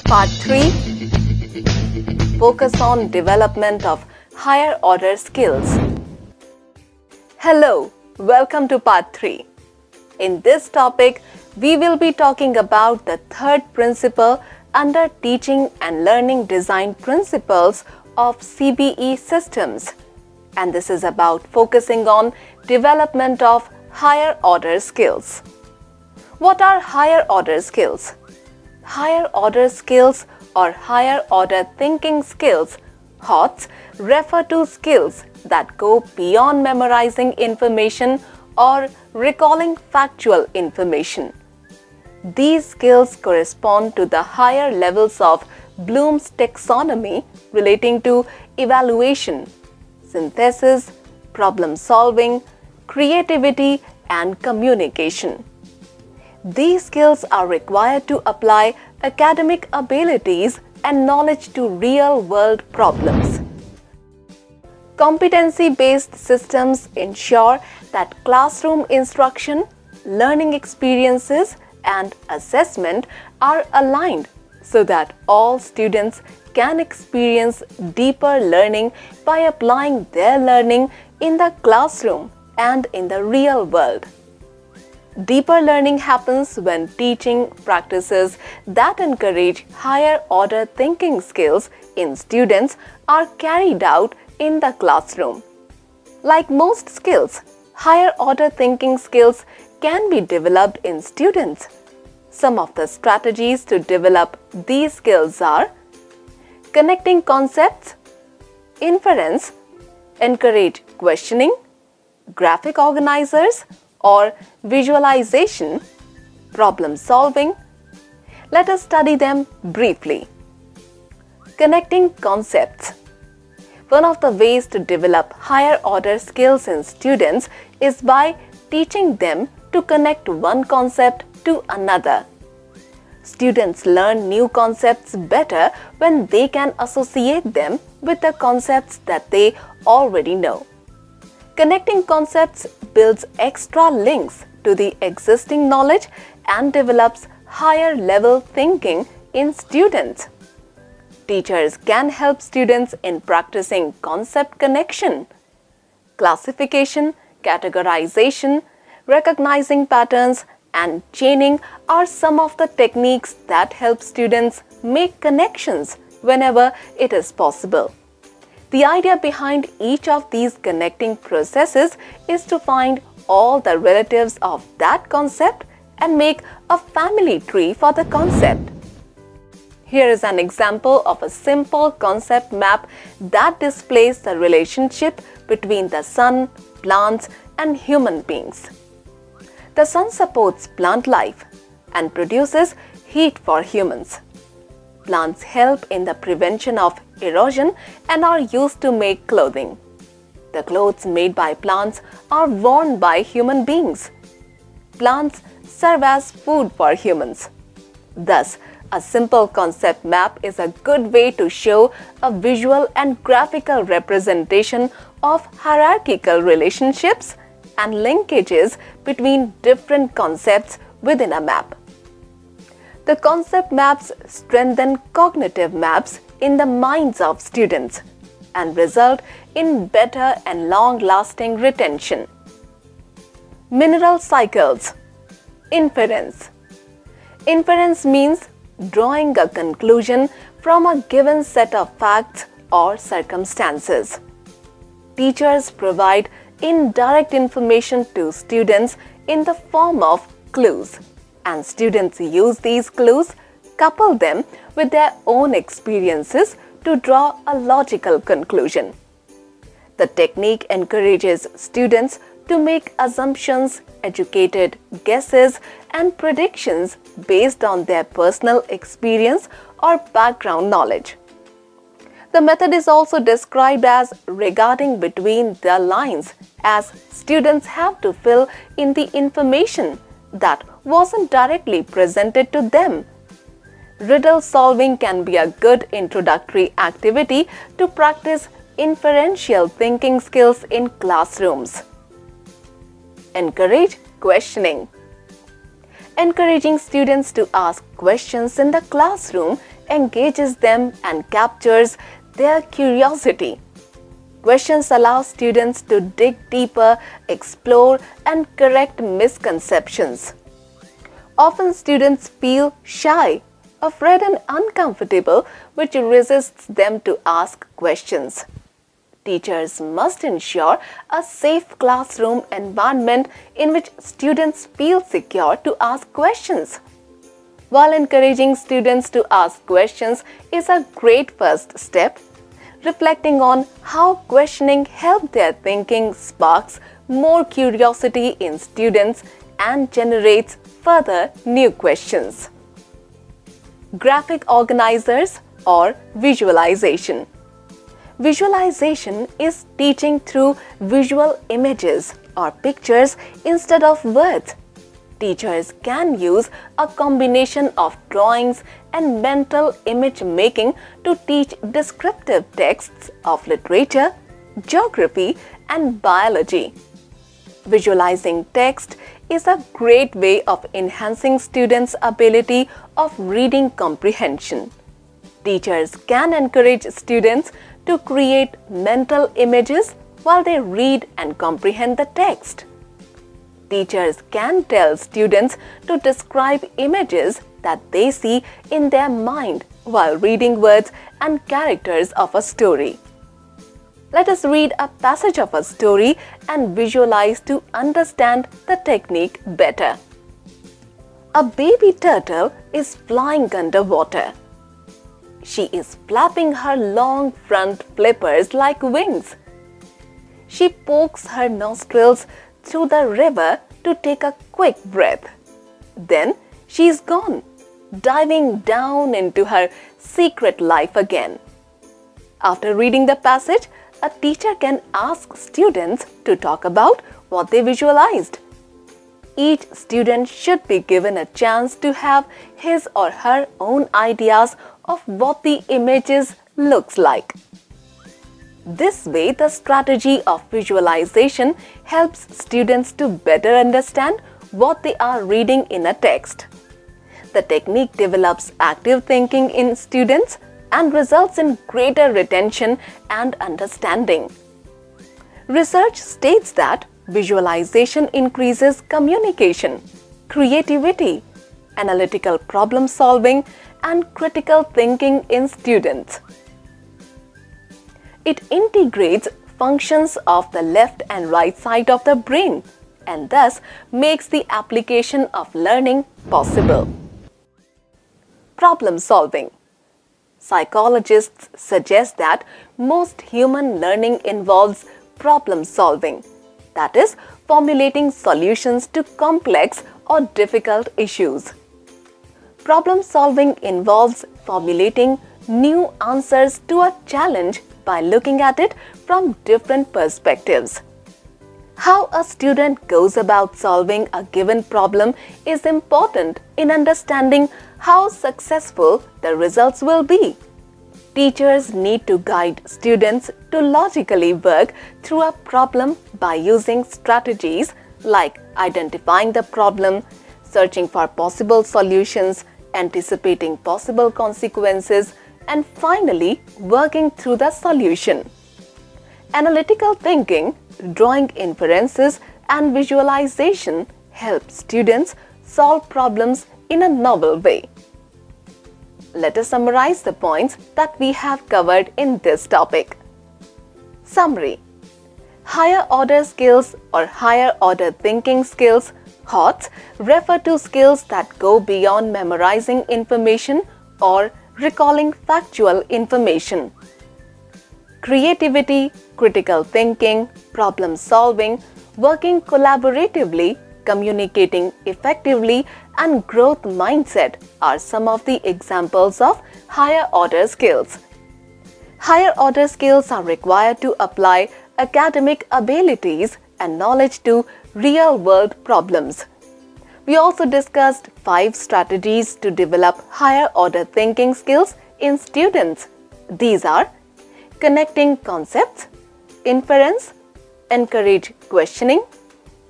Part 3. Focus on development of higher order skills. Hello, welcome to Part 3. In this topic, we will be talking about the third principle under Teaching and Learning Design Principles of CBE systems. And this is about focusing on development of higher order skills. What are higher order skills? Higher order skills or higher order thinking skills, HOTS, refer to skills that go beyond memorizing information or recalling factual information. These skills correspond to the higher levels of Bloom's taxonomy relating to evaluation, synthesis, problem solving, creativity, and communication. These skills are required to apply academic abilities and knowledge to real-world problems. Competency-based systems ensure that classroom instruction, learning experiences, and assessment are aligned so that all students can experience deeper learning by applying their learning in the classroom and in the real world. Deeper learning happens when teaching practices that encourage higher order thinking skills in students are carried out in the classroom. Like most skills, higher order thinking skills can be developed in students. Some of the strategies to develop these skills are connecting concepts, inference, encourage questioning, graphic organizers or visualization, problem solving. Let us study them briefly. Connecting concepts. One of the ways to develop higher order skills in students is by teaching them to connect one concept to another. Students learn new concepts better when they can associate them with the concepts that they already know. Connecting concepts builds extra links to the existing knowledge and develops higher level thinking in students. Teachers can help students in practicing concept connection, classification, categorization, recognizing patterns, and chaining are some of the techniques that help students make connections whenever it is possible. The idea behind each of these connecting processes is to find all the relatives of that concept and make a family tree for the concept. Here is an example of a simple concept map that displays the relationship between the sun, plants, and human beings. The sun supports plant life and produces heat for humans. Plants help in the prevention of erosion and are used to make clothing. The clothes made by plants are worn by human beings. Plants serve as food for humans. Thus, a simple concept map is a good way to show a visual and graphical representation of hierarchical relationships and linkages between different concepts within a map. The concept maps strengthen cognitive maps in the minds of students and result in better and long-lasting retention. Mineral cycles. Inference. Inference means drawing a conclusion from a given set of facts or circumstances. Teachers provide indirect information to students in the form of clues, and students use these clues, couple them with their own experiences to draw a logical conclusion. The technique encourages students to make assumptions, educated guesses, and predictions based on their personal experience or background knowledge. The method is also described as regarding between the lines, as students have to fill in the information that wasn't directly presented to them. Riddle solving can be a good introductory activity to practice inferential thinking skills in classrooms. Encourage questioning. Encouraging students to ask questions in the classroom engages them and captures their curiosity. Questions allow students to dig deeper, explore, and correct misconceptions. Often students feel shy, afraid, and uncomfortable, which resists them to ask questions. Teachers must ensure a safe classroom environment in which students feel secure to ask questions. While encouraging students to ask questions is a great first step, reflecting on how questioning helps their thinking sparks more curiosity in students and generates further new questions. Graphic organizers or visualization. Visualization is teaching through visual images or pictures instead of words. Teachers can use a combination of drawings and mental image making to teach descriptive texts of literature, geography, and biology. Visualizing text is a great way of enhancing students' ability of reading comprehension. Teachers can encourage students to create mental images while they read and comprehend the text. Teachers can tell students to describe images that they see in their mind while reading words and characters of a story. Let us read a passage of a story and visualize to understand the technique better. A baby turtle is flying underwater. She is flapping her long front flippers like wings. She pokes her nostrils through the river to take a quick breath. Then she is gone, diving down into her secret life again. After reading the passage, a teacher can ask students to talk about what they visualized. Each student should be given a chance to have his or her own ideas of what the images looks like. This way, the strategy of visualization helps students to better understand what they are reading in a text. The technique develops active thinking in students and results in greater retention and understanding. Research states that visualization increases communication, creativity, analytical problem solving, and critical thinking in students. It integrates functions of the left and right side of the brain and thus makes the application of learning possible. Problem solving. Psychologists suggest that most human learning involves problem solving, that is, formulating solutions to complex or difficult issues. Problem solving involves formulating new answers to a challenge by looking at it from different perspectives. How a student goes about solving a given problem is important in understanding how successful the results will be. Teachers need to guide students to logically work through a problem by using strategies like identifying the problem, searching for possible solutions, anticipating possible consequences, and finally working through the solution. Analytical thinking, drawing inferences, and visualization help students solve problems in a novel way. Let us summarize the points that we have covered in this topic. Summary. Higher order skills or higher order thinking skills, HOTS, refer to skills that go beyond memorizing information or recalling factual information. Creativity, critical thinking, problem solving, working collaboratively, communicating effectively, and growth mindset are some of the examples of higher order skills. Higher order skills are required to apply academic abilities and knowledge to real-world problems. We also discussed 5 strategies to develop higher order thinking skills in students. These are connecting concepts, inference, encourage questioning,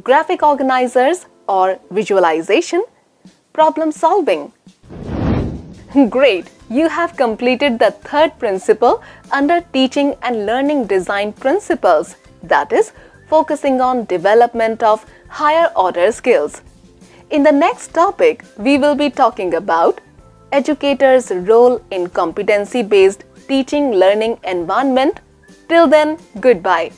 graphic organizers or visualization, problem solving. Great! You have completed the third principle under teaching and learning design principles, that is, focusing on development of higher order skills. In the next topic, we will be talking about educators' role in competency-based teaching learning environment. Till then, goodbye.